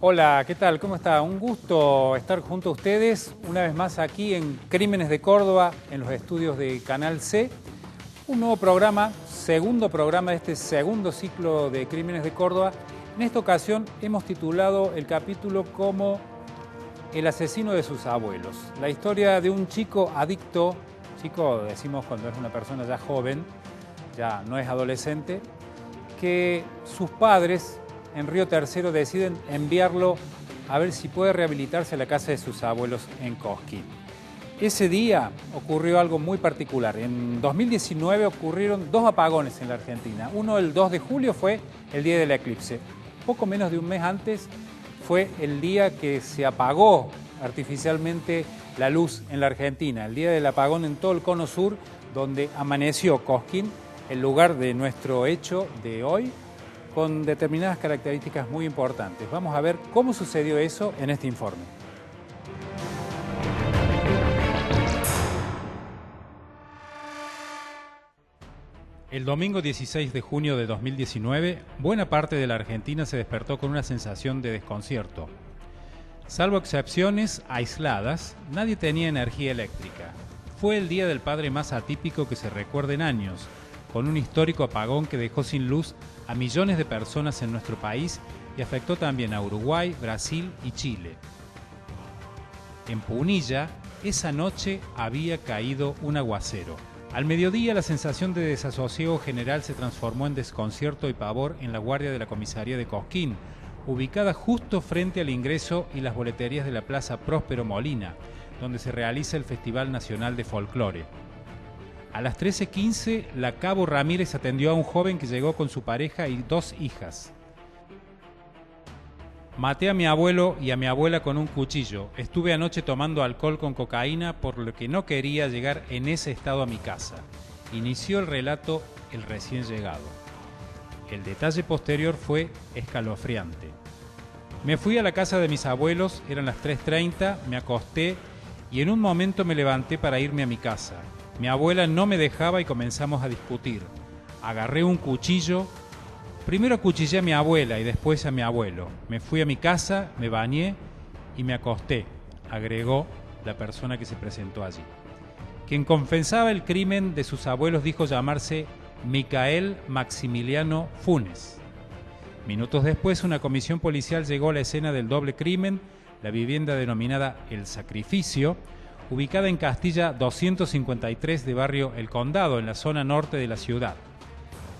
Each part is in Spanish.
Hola, ¿qué tal? ¿Cómo está? Un gusto estar junto a ustedes una vez más aquí en Crímenes de Córdoba, en los estudios de Canal C. Un nuevo programa, segundo programa de este segundo ciclo de Crímenes de Córdoba. En esta ocasión hemos titulado el capítulo como El asesino de sus abuelos. La historia de un chico adicto, chico decimos cuando es una persona ya joven, ya no es adolescente, que sus padres en Río Tercero deciden enviarlo a ver si puede rehabilitarse a la casa de sus abuelos en Cosquín. Ese día ocurrió algo muy particular. En 2019 ocurrieron dos apagones en la Argentina. Uno el 2 de julio fue el día del eclipse. Poco menos de un mes antes fue el día que se apagó artificialmente la luz en la Argentina. El día del apagón en todo el cono sur, donde amaneció Cosquín, el lugar de nuestro hecho de hoy, con determinadas características muy importantes. Vamos a ver cómo sucedió eso en este informe. El domingo 16 de junio de 2019, buena parte de la Argentina se despertó con una sensación de desconcierto. Salvo excepciones aisladas, nadie tenía energía eléctrica. Fue el Día del Padre más atípico que se recuerda en años, con un histórico apagón que dejó sin luz a millones de personas en nuestro país y afectó también a Uruguay, Brasil y Chile. En Punilla, esa noche había caído un aguacero. Al mediodía, la sensación de desasosiego general se transformó en desconcierto y pavor en la guardia de la comisaría de Cosquín, ubicada justo frente al ingreso y las boleterías de la Plaza Próspero Molina, donde se realiza el Festival Nacional de Folclore. A las 13:15, la cabo Ramírez atendió a un joven que llegó con su pareja y dos hijas. Maté a mi abuelo y a mi abuela con un cuchillo. Estuve anoche tomando alcohol con cocaína, por lo que no quería llegar en ese estado a mi casa. Inició el relato el recién llegado. El detalle posterior fue escalofriante. Me fui a la casa de mis abuelos, eran las 3:30, me acosté y en un momento me levanté para irme a mi casa. Mi abuela no me dejaba y comenzamos a discutir. Agarré un cuchillo. Primero acuchillé a mi abuela y después a mi abuelo. Me fui a mi casa, me bañé y me acosté, agregó la persona que se presentó allí. Quien confesaba el crimen de sus abuelos dijo llamarse Micael Maximiliano Funes. Minutos después, una comisión policial llegó a la escena del doble crimen, la vivienda denominada El Sacrificio, ubicada en Castilla 253 de barrio El Condado, en la zona norte de la ciudad.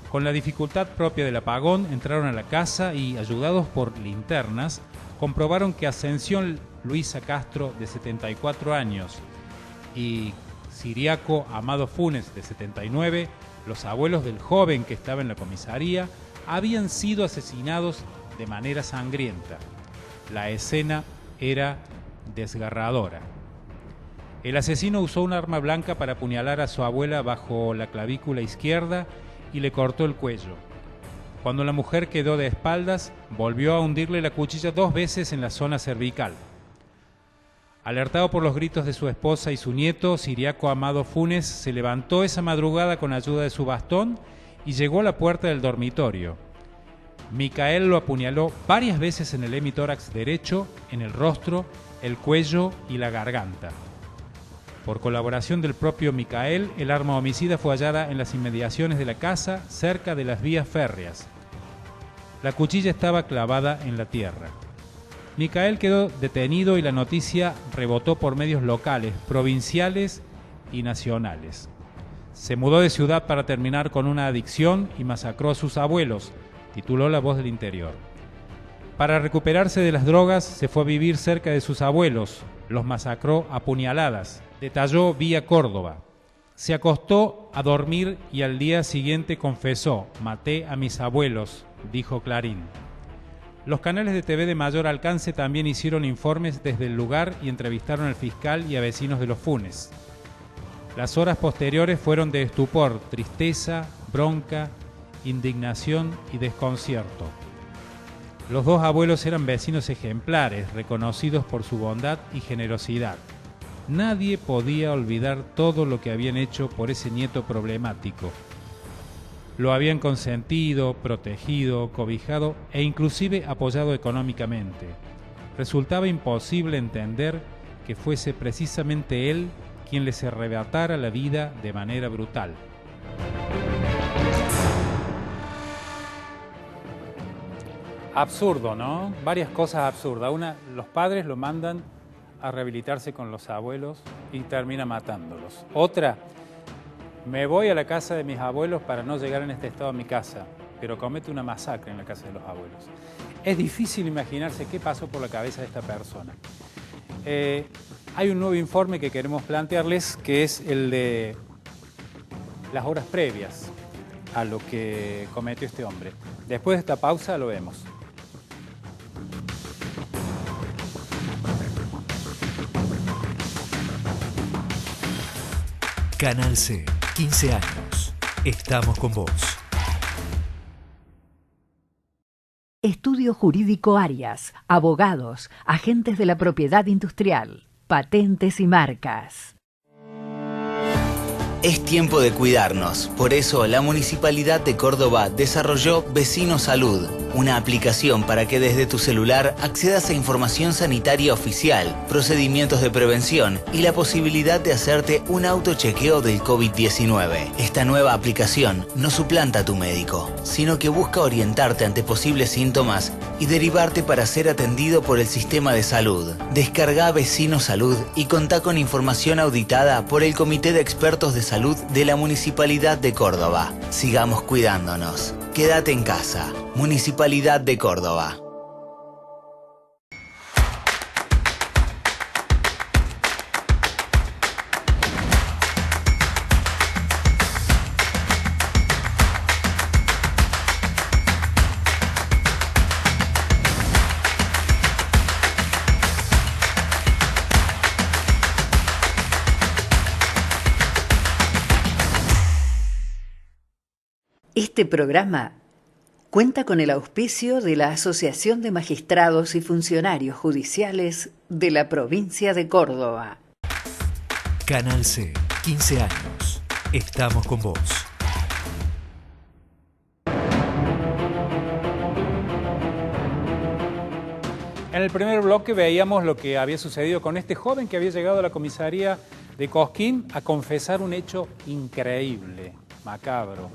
Con la dificultad propia del apagón, entraron a la casa y, ayudados por linternas, comprobaron que Ascensión Luisa Castro, de 74 años, y Ciriaco Amado Funes, de 79, los abuelos del joven que estaba en la comisaría, habían sido asesinados de manera sangrienta. La escena era desgarradora. El asesino usó un arma blanca para apuñalar a su abuela bajo la clavícula izquierda y le cortó el cuello. Cuando la mujer quedó de espaldas, volvió a hundirle la cuchilla 2 veces en la zona cervical. Alertado por los gritos de su esposa y su nieto, Ciriaco Amado Funes se levantó esa madrugada con ayuda de su bastón y llegó a la puerta del dormitorio. Micael lo apuñaló varias veces en el hemitórax derecho, en el rostro, el cuello y la garganta. Por colaboración del propio Micael, el arma homicida fue hallada en las inmediaciones de la casa, cerca de las vías férreas. La cuchilla estaba clavada en la tierra. Micael quedó detenido y la noticia rebotó por medios locales, provinciales y nacionales. Se mudó de ciudad para terminar con una adicción y masacró a sus abuelos, tituló La Voz del Interior. Para recuperarse de las drogas, se fue a vivir cerca de sus abuelos, los masacró a puñaladas, detalló Vía Córdoba. Se acostó a dormir y al día siguiente confesó: maté a mis abuelos, dijo Clarín. Los canales de TV de mayor alcance también hicieron informes desde el lugar y entrevistaron al fiscal y a vecinos de los Funes. Las horas posteriores fueron de estupor, tristeza, bronca, indignación y desconcierto. Los dos abuelos eran vecinos ejemplares, reconocidos por su bondad y generosidad. Nadie podía olvidar todo lo que habían hecho por ese nieto problemático. Lo habían consentido, protegido, cobijado e inclusive apoyado económicamente. Resultaba imposible entender que fuese precisamente él quien les arrebatara la vida de manera brutal. Absurdo, ¿no? Varias cosas absurdas. Una, los padres lo mandan a rehabilitarse con los abuelos y termina matándolos. Otra, me voy a la casa de mis abuelos para no llegar en este estado a mi casa, pero comete una masacre en la casa de los abuelos. Es difícil imaginarse qué pasó por la cabeza de esta persona. Hay un nuevo informe que queremos plantearles, que es el de las horas previas a lo que cometió este hombre. Después de esta pausa lo vemos. Canal C, 15 años. Estamos con vos. Estudio Jurídico Arias, abogados, agentes de la propiedad industrial, patentes y marcas. Es tiempo de cuidarnos. Por eso la Municipalidad de Córdoba desarrolló Vecino Salud, una aplicación para que desde tu celular accedas a información sanitaria oficial, procedimientos de prevención y la posibilidad de hacerte un autochequeo del COVID-19. Esta nueva aplicación no suplanta a tu médico, sino que busca orientarte ante posibles síntomas y derivarte para ser atendido por el sistema de salud. Descarga Vecino Salud y contá con información auditada por el Comité de Expertos de Salud de la Municipalidad de Córdoba. Sigamos cuidándonos. Quédate en casa. Municipalidad de Córdoba. Este programa cuenta con el auspicio de la Asociación de Magistrados y Funcionarios Judiciales de la provincia de Córdoba. Canal C, 15 años. Estamos con vos. En el primer bloque veíamos lo que había sucedido con este joven que había llegado a la comisaría de Cosquín a confesar un hecho increíble, macabro,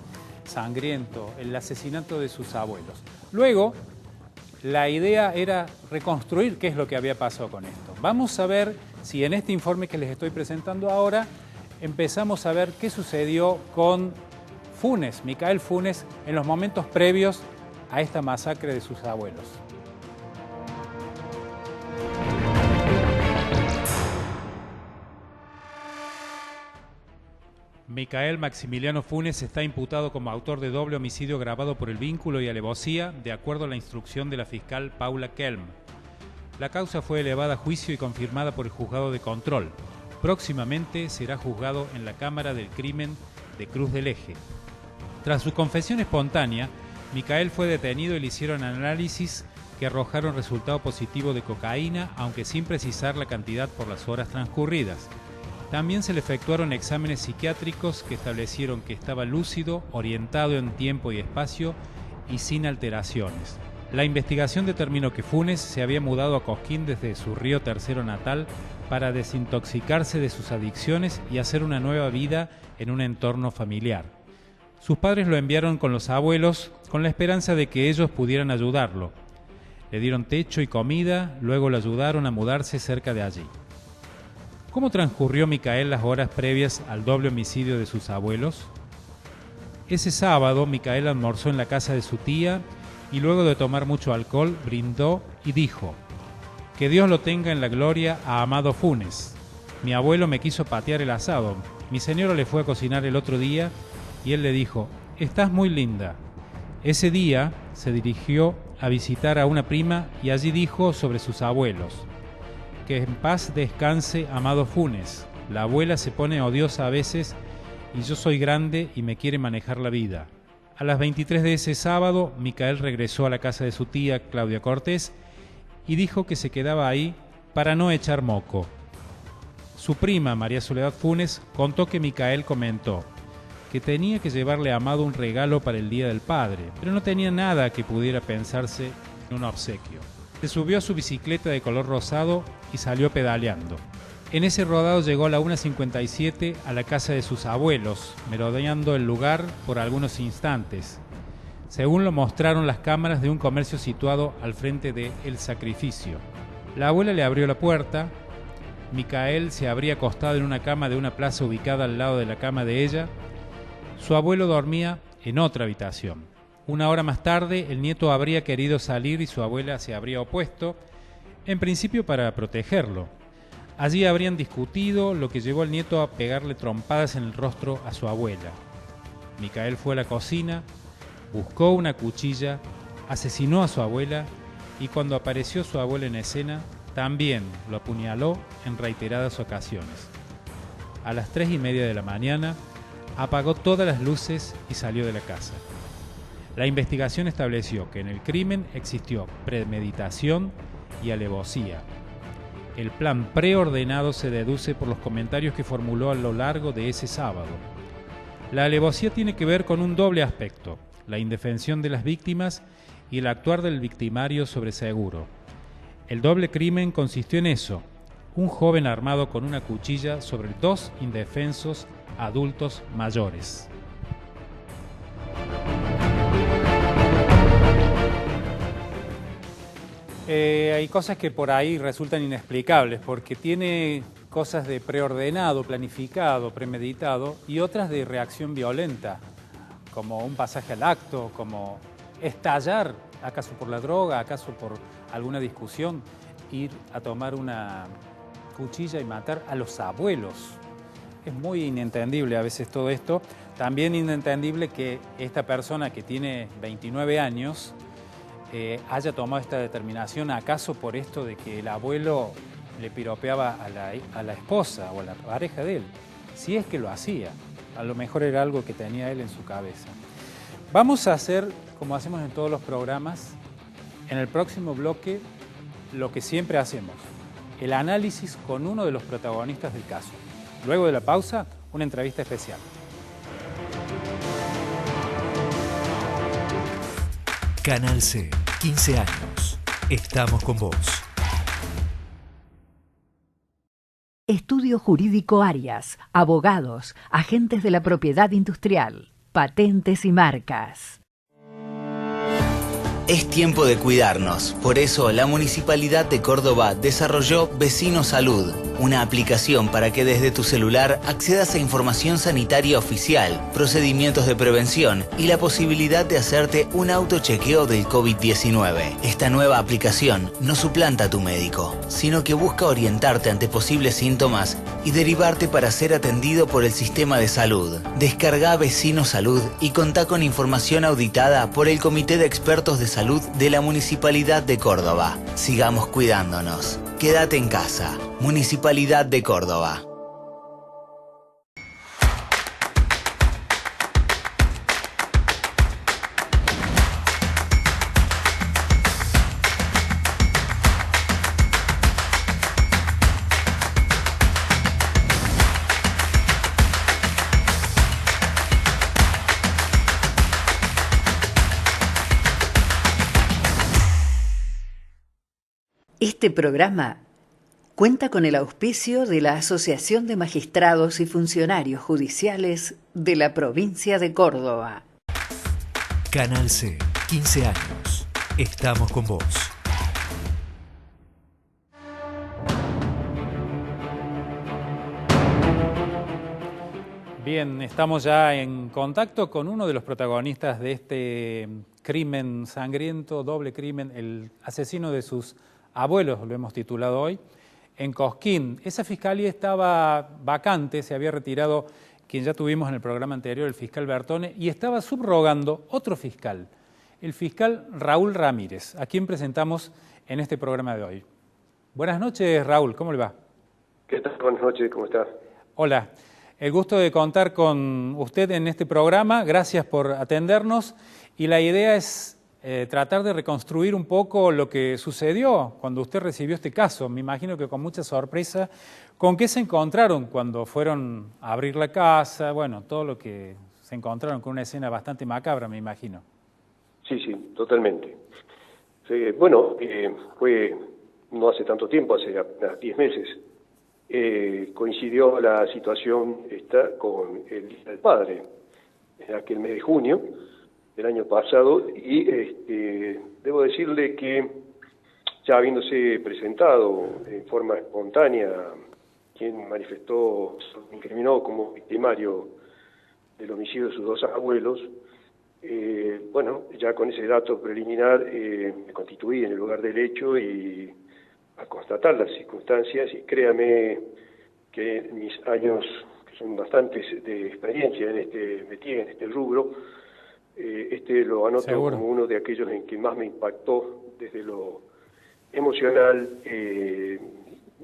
sangriento, el asesinato de sus abuelos. Luego, la idea era reconstruir qué es lo que había pasado con esto. Vamos a ver si en este informe que les estoy presentando ahora empezamos a ver qué sucedió con Funes, Micael Funes, en los momentos previos a esta masacre de sus abuelos. Micael Maximiliano Funes está imputado como autor de doble homicidio agravado por el vínculo y alevosía, de acuerdo a la instrucción de la fiscal Paula Kelm. La causa fue elevada a juicio y confirmada por el juzgado de control. Próximamente será juzgado en la Cámara del Crimen de Cruz del Eje. Tras su confesión espontánea, Micael fue detenido y le hicieron análisis que arrojaron resultado positivo de cocaína, aunque sin precisar la cantidad por las horas transcurridas. También se le efectuaron exámenes psiquiátricos que establecieron que estaba lúcido, orientado en tiempo y espacio y sin alteraciones. La investigación determinó que Funes se había mudado a Cosquín desde su Río Tercero natal para desintoxicarse de sus adicciones y hacer una nueva vida en un entorno familiar. Sus padres lo enviaron con los abuelos con la esperanza de que ellos pudieran ayudarlo. Le dieron techo y comida, luego lo ayudaron a mudarse cerca de allí. ¿Cómo transcurrió Micael las horas previas al doble homicidio de sus abuelos? Ese sábado, Micael almorzó en la casa de su tía y luego de tomar mucho alcohol, brindó y dijo: «Que Dios lo tenga en la gloria a Amado Funes. Mi abuelo me quiso patear el asado. Mi señora le fue a cocinar el otro día y él le dijo: «Estás muy linda». Ese día se dirigió a visitar a una prima y allí dijo sobre sus abuelos: que en paz descanse amado Funes. La abuela se pone odiosa a veces y yo soy grande y me quiere manejar la vida. A las 23 de ese sábado, Micael regresó a la casa de su tía Claudia Cortés y dijo que se quedaba ahí para no echar moco. Su prima, María Soledad Funes, contó que Micael comentó que tenía que llevarle a Amado un regalo para el Día del Padre, pero no tenía nada que pudiera pensarse en un obsequio. Se subió a su bicicleta de color rosado y salió pedaleando. En ese rodado llegó a la 1:57 a la casa de sus abuelos, merodeando el lugar por algunos instantes, según lo mostraron las cámaras de un comercio situado al frente de El Sacrificio. La abuela le abrió la puerta. Micael se habría acostado en una cama de una plaza ubicada al lado de la cama de ella. Su abuelo dormía en otra habitación. Una hora más tarde, el nieto habría querido salir y su abuela se habría opuesto, en principio para protegerlo. Allí habrían discutido, lo que llevó al nieto a pegarle trompadas en el rostro a su abuela. Micael fue a la cocina, buscó una cuchilla, asesinó a su abuela y cuando apareció su abuela en escena, también lo apuñaló en reiteradas ocasiones. A las 3:30 de la mañana, apagó todas las luces y salió de la casa. La investigación estableció que en el crimen existió premeditación y alevosía. El plan preordenado se deduce por los comentarios que formuló a lo largo de ese sábado. La alevosía tiene que ver con un doble aspecto: la indefensión de las víctimas y el actuar del victimario sobre seguro. El doble crimen consistió en eso: un joven armado con una cuchilla sobre dos indefensos adultos mayores. Hay cosas que por ahí resultan inexplicables, porque tiene cosas de preordenado, planificado, premeditado, y otras de reacción violenta, como un pasaje al acto, como estallar, acaso por la droga, acaso por alguna discusión, ir a tomar una cuchilla y matar a los abuelos. Es muy inentendible a veces todo esto. También inentendible que esta persona que tiene 29 años haya tomado esta determinación, acaso por esto de que el abuelo le piropeaba a la esposa o a la pareja de él. Si es que lo hacía, a lo mejor era algo que tenía él en su cabeza. Vamos a hacer, como hacemos en todos los programas, en el próximo bloque, lo que siempre hacemos: el análisis con uno de los protagonistas del caso. Luego de la pausa, una entrevista especial. Canal C, 15 años. Estamos con vos. Estudio Jurídico Arias, abogados, agentes de la propiedad industrial, patentes y marcas. Es tiempo de cuidarnos. Por eso la Municipalidad de Córdoba desarrolló Vecino Salud, una aplicación para que desde tu celular accedas a información sanitaria oficial, procedimientos de prevención y la posibilidad de hacerte un autochequeo del COVID-19. Esta nueva aplicación no suplanta a tu médico, sino que busca orientarte ante posibles síntomas y derivarte para ser atendido por el sistema de salud. Descarga Vecino Salud y contá con información auditada por el Comité de Expertos de Salud de la Municipalidad de Córdoba. Sigamos cuidándonos. Quédate en casa. Municipalidad de Córdoba. Este programa cuenta con el auspicio de la Asociación de Magistrados y Funcionarios Judiciales de la Provincia de Córdoba. Canal C, 15 años. Estamos con vos. Bien, estamos ya en contacto con uno de los protagonistas de este crimen sangriento, doble crimen, el asesino de sus abuelos, lo hemos titulado hoy, en Cosquín. Esa fiscalía estaba vacante, se había retirado quien ya tuvimos en el programa anterior, el fiscal Bertone, y estaba subrogando otro fiscal. el fiscal Raúl Ramírez, a quien presentamos en este programa de hoy. Buenas noches, Raúl, ¿cómo le va? ¿Qué tal? Buenas noches, ¿cómo está? Hola, el gusto de contar con usted en este programa, gracias por atendernos, y la idea es tratar de reconstruir un poco lo que sucedió cuando usted recibió este caso. Me imagino que con mucha sorpresa. ¿Con qué se encontraron cuando fueron a abrir la casa? Bueno, todo lo que se encontraron con una escena bastante macabra, me imagino. Sí, totalmente. Sí, bueno, fue no hace tanto tiempo, hace apenas 10 meses, coincidió la situación esta con el Día del Padre, en aquel mes de junio del año pasado, y debo decirle que ya habiéndose presentado en forma espontánea quien manifestó, se incriminó como victimario del homicidio de sus dos abuelos, bueno, ya con ese dato preliminar me constituí en el lugar del hecho y a constatar las circunstancias, y créame que mis años, que son bastantes de experiencia metí en este rubro, lo anoto Seguro. como uno de aquellos en que más me impactó desde lo emocional,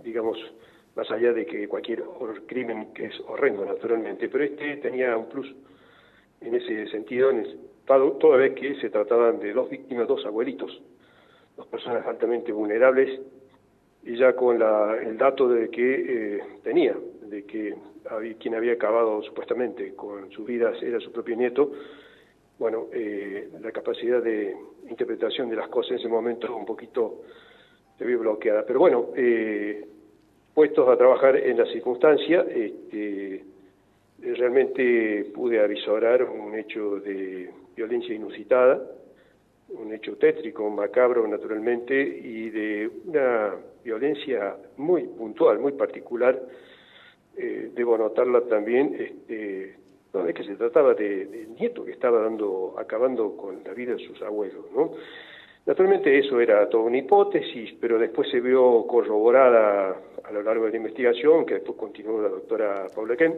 digamos, más allá de que cualquier crimen que es horrendo naturalmente, pero tenía un plus en ese sentido, toda vez que se trataban de dos víctimas, dos abuelitos, dos personas altamente vulnerables, y ya con el dato de que de que quien había acabado supuestamente con sus vidas era su propio nieto, bueno, la capacidad de interpretación de las cosas en ese momento un poquito se vio bloqueada. Pero bueno, puestos a trabajar en la circunstancia, realmente pude avisorar un hecho de violencia inusitada, un hecho tétrico, macabro naturalmente, y de una violencia muy puntual, muy particular. Debo anotarla también, no es que se trataba de nieto que estaba acabando con la vida de sus abuelos, ¿no? Naturalmente eso era toda una hipótesis, pero después se vio corroborada a lo largo de la investigación, que después continuó la doctora Paula Ken,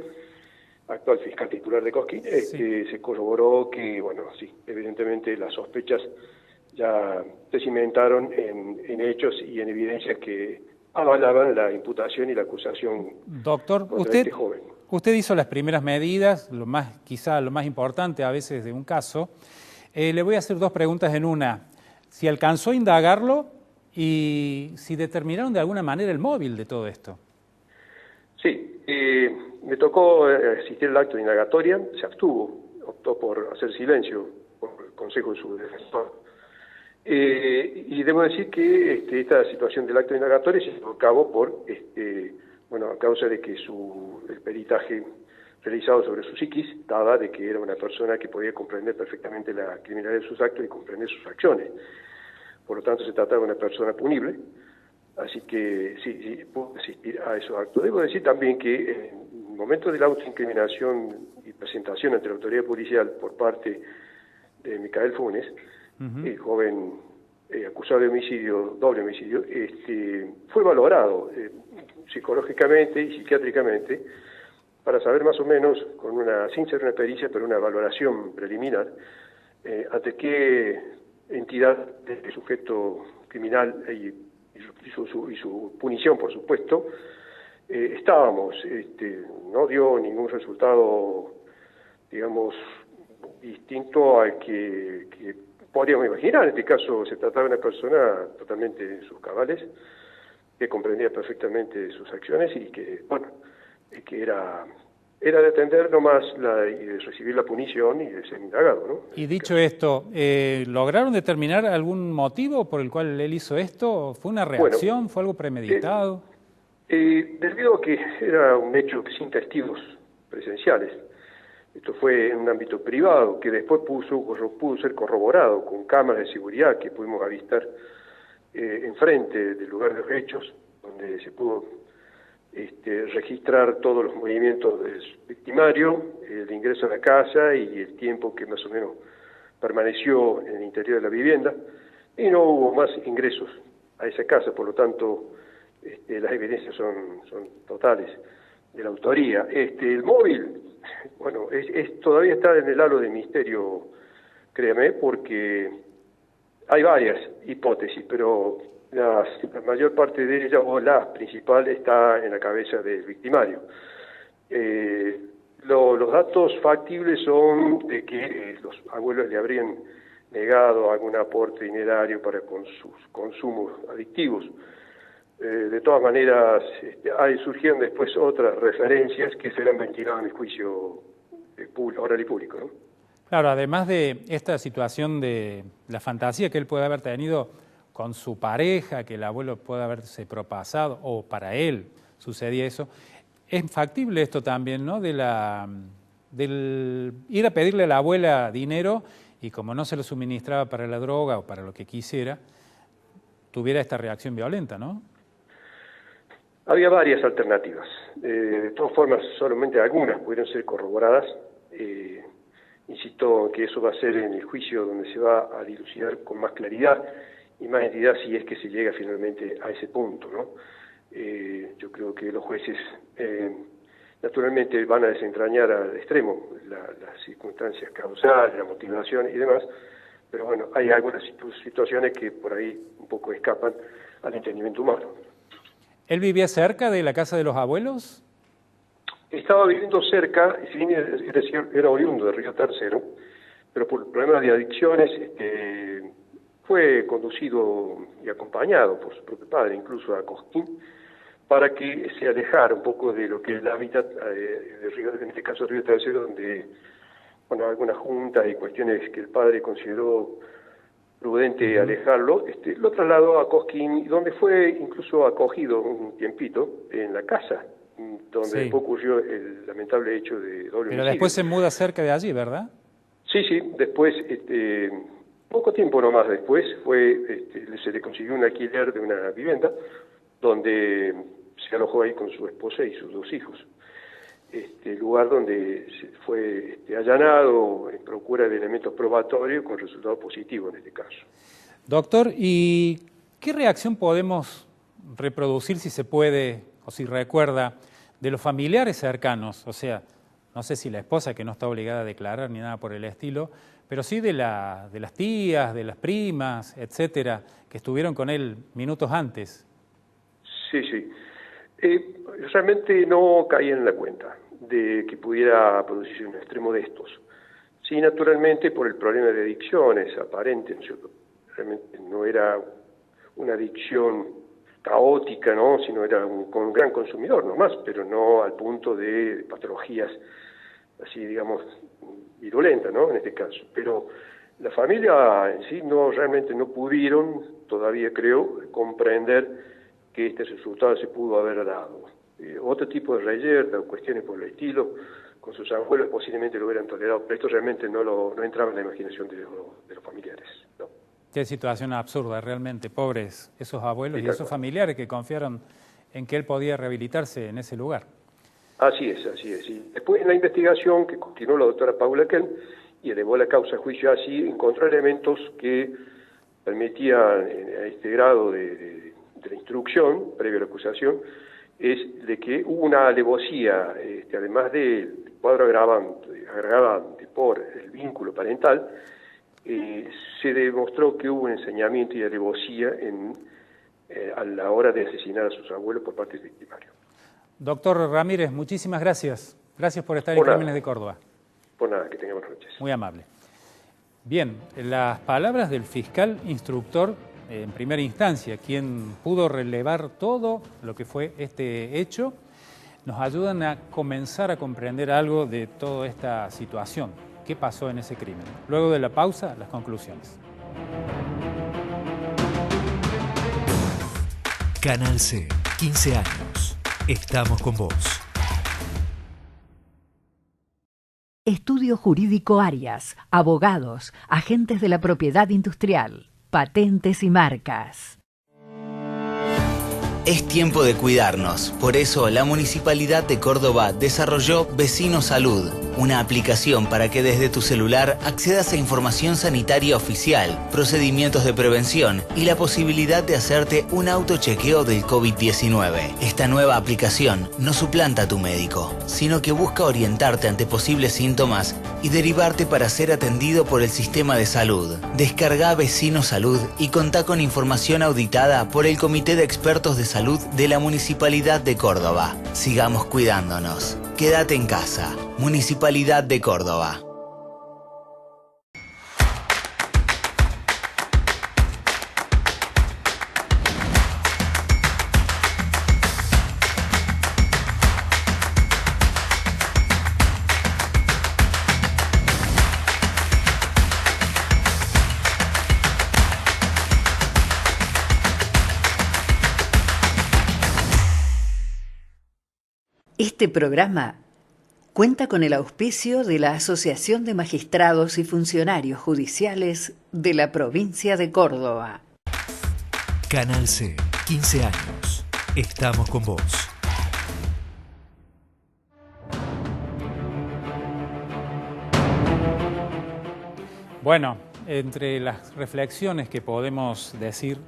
actual fiscal titular de Cosquín. Sí. Se corroboró que, bueno, sí, evidentemente las sospechas ya se cimentaron en hechos y en evidencias que avalaban la imputación y la acusación. Doctor, contra este joven. Usted hizo las primeras medidas, quizá lo más importante a veces de un caso. Le voy a hacer dos preguntas en una. Si alcanzó a indagarlo y si determinaron de alguna manera el móvil de todo esto. Sí, me tocó asistir al acto de indagatoria, se abstuvo, optó por hacer silencio por el consejo de su defensor. Y debo decir que esta situación del acto de indagatoria se llevó a cabo por, bueno, a causa de que el peritaje realizado sobre su psiquis daba de que era una persona que podía comprender perfectamente la criminalidad de sus actos y comprender sus acciones. Por lo tanto, se trataba de una persona punible, así que sí pudo asistir a esos actos. Debo decir también que en el momento de la autoincriminación y presentación ante la autoridad policial por parte de Micael Funes, el joven acusado de homicidio, doble homicidio, fue valorado psicológicamente y psiquiátricamente para saber más o menos, sin ser una pericia, pero una valoración preliminar, ante qué entidad del sujeto criminal y su punición, por supuesto, estábamos. No dio ningún resultado, digamos, distinto al que podríamos imaginar. En este caso se trataba de una persona totalmente en sus cabales, que comprendía perfectamente sus acciones y que, bueno, que era de atender nomás y de recibir la punición y de ser indagado, ¿no? Y dicho esto, ¿lograron determinar algún motivo por el cual él hizo esto? ¿Fue una reacción? Bueno, ¿fue algo premeditado? Debido a que era un hecho sin presenciales, esto fue en un ámbito privado que después pudo ser corroborado con cámaras de seguridad que pudimos avistar enfrente del lugar de los hechos, donde se pudo registrar todos los movimientos del victimario, el ingreso a la casa y el tiempo que más o menos permaneció en el interior de la vivienda, y no hubo más ingresos a esa casa. Por lo tanto, las evidencias son totales de la autoría. El móvil, bueno, todavía está en el halo de misterio, créame, porque Hay varias hipótesis, pero la mayor parte de ellas, o la principal, está en la cabeza del victimario. Los datos factibles son de que los abuelos le habrían negado algún aporte dinerario para con sus consumos adictivos. De todas maneras, surgieron después otras referencias que serán ventiladas en el juicio oral y público, ¿no? Claro, además de esta situación de la fantasía que él puede haber tenido con su pareja, que el abuelo puede haberse propasado, o para él sucedía eso, es factible esto también, ¿no? Del ir a pedirle a la abuela dinero y como no se lo suministraba para la droga o para lo que quisiera, tuviera esta reacción violenta, ¿no? Había varias alternativas. De todas formas, solamente algunas pudieron ser corroboradas. Insisto que eso va a ser en el juicio donde se va a dilucidar con más claridad y más entidad si es que se llega finalmente a ese punto, ¿no? Yo creo que los jueces naturalmente van a desentrañar al extremo las circunstancias causales, la motivación y demás, pero bueno, hay algunas situaciones que por ahí un poco escapan al entendimiento humano. ¿Él vivía cerca de la casa de los abuelos? Estaba viviendo cerca, si bien era oriundo de Río Tercero, pero por problemas de adicciones fue conducido y acompañado por su propio padre, incluso a Cosquín, para que se alejara un poco de lo que es el hábitat de Río, en este caso Río Tercero, donde algunas juntas y cuestiones que el padre consideró prudente alejarlo, lo trasladó a Cosquín, donde fue incluso acogido un tiempito en la casa, donde después ocurrió el lamentable hecho de doble homicidio. Pero después se muda cerca de allí, ¿verdad? Sí, después, poco tiempo nomás después, se le consiguió un alquiler de una vivienda, donde se alojó ahí con su esposa y sus 2 hijos. Lugar donde fue allanado en procura de elementos probatorios con resultado positivo en este caso. Doctor, ¿y qué reacción podemos reproducir, si se puede, o si recuerda, de los familiares cercanos? O sea, no sé si la esposa, que no está obligada a declarar ni nada por el estilo, pero sí de las tías, de las primas, etcétera, que estuvieron con él minutos antes. Sí. Realmente no caí en la cuenta de que pudiera producirse un extremo de estos. Sí, naturalmente, por el problema de adicciones aparente, ¿no es cierto? Realmente no era una adicción caótica, ¿no? Sino era un gran consumidor nomás, pero no al punto de patologías así, digamos, virulentas, ¿no? En este caso. Pero la familia en sí realmente no pudieron, todavía creo, comprender que este resultado se pudo haber dado. Otro tipo de reyerta o cuestiones por el estilo, con sus abuelos posiblemente lo hubieran tolerado, pero esto realmente no entraba en la imaginación de los familiares, ¿no? Qué situación absurda, realmente, pobres esos abuelos y esos familiares que confiaron en que él podía rehabilitarse en ese lugar. Así es. Y después en la investigación que continuó la doctora Paula Kelm y elevó la causa a juicio así, encontró elementos que permitían a este grado de la instrucción, previo a la acusación, es de que hubo una alevosía, además del cuadro agravante por el vínculo parental, se demostró que hubo un ensañamiento y alevosía a la hora de asesinar a sus abuelos por parte del victimario. Doctor Ramírez, muchísimas gracias. Gracias por estar en Crímenes de Córdoba. Por nada, que tenga buenas noches. Muy amable. Bien, las palabras del fiscal instructor en primera instancia, quien pudo relevar todo lo que fue este hecho, nos ayudan a comenzar a comprender algo de toda esta situación. ¿Qué pasó en ese crimen? Luego de la pausa, las conclusiones. Canal C, 15 años. Estamos con vos. Estudio Jurídico Arias, abogados, agentes de la propiedad industrial, patentes y marcas. Es tiempo de cuidarnos. Por eso la Municipalidad de Córdoba desarrolló Vecino Salud, una aplicación para que desde tu celular accedas a información sanitaria oficial, procedimientos de prevención y la posibilidad de hacerte un autochequeo del COVID-19. Esta nueva aplicación no suplanta a tu médico, sino que busca orientarte ante posibles síntomas y derivarte para ser atendido por el sistema de salud. Descarga Vecino Salud y contá con información auditada por el Comité de Expertos de Salud de la Municipalidad de Córdoba. Sigamos cuidándonos. Quédate en casa. Municipalidad de Córdoba. Este programa cuenta con el auspicio de la Asociación de Magistrados y Funcionarios Judiciales de la Provincia de Córdoba. Canal C, 15 años. Estamos con vos. Bueno, entre las reflexiones que podemos decir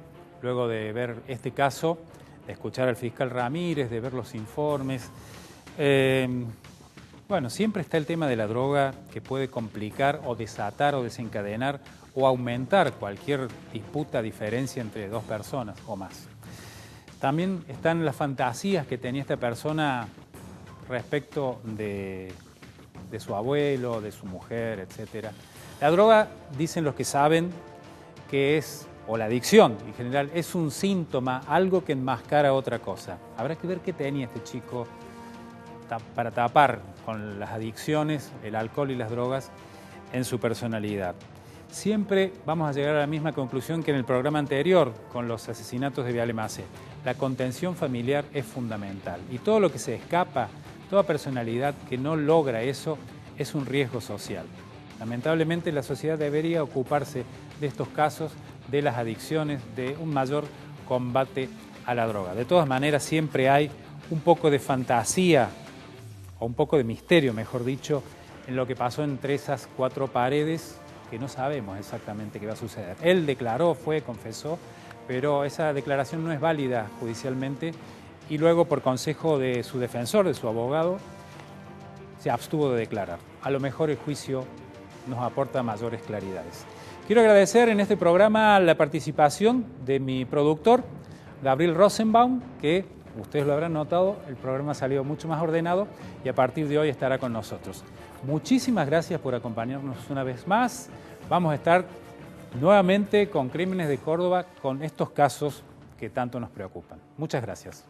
luego de ver este caso, de escuchar al fiscal Ramírez, de ver los informes, bueno, siempre está el tema de la droga que puede complicar o desatar o desencadenar o aumentar cualquier disputa, diferencia entre dos personas o más. También están las fantasías que tenía esta persona respecto de su abuelo, de su mujer, etc. La droga, dicen los que saben, que es, o la adicción en general, es un síntoma, algo que enmascara otra cosa. Habrá que ver qué tenía este chico para tapar con las adicciones, el alcohol y las drogas en su personalidad. Siempre vamos a llegar a la misma conclusión que en el programa anterior con los asesinatos de Viale Macé. La contención familiar es fundamental y todo lo que se escapa, toda personalidad que no logra eso es un riesgo social. Lamentablemente la sociedad debería ocuparse de estos casos, de las adicciones, de un mayor combate a la droga. De todas maneras siempre hay un poco de fantasía o un poco de misterio, mejor dicho, en lo que pasó entre esas cuatro paredes que no sabemos exactamente qué va a suceder. Él declaró, confesó, pero esa declaración no es válida judicialmente y luego por consejo de su defensor, de su abogado, se abstuvo de declarar. A lo mejor el juicio nos aporta mayores claridades. Quiero agradecer en este programa la participación de mi productor, Gabriel Rosenbaum, que ustedes lo habrán notado, el programa salió mucho más ordenado y a partir de hoy estará con nosotros. Muchísimas gracias por acompañarnos una vez más. Vamos a estar nuevamente con Crímenes de Córdoba con estos casos que tanto nos preocupan. Muchas gracias.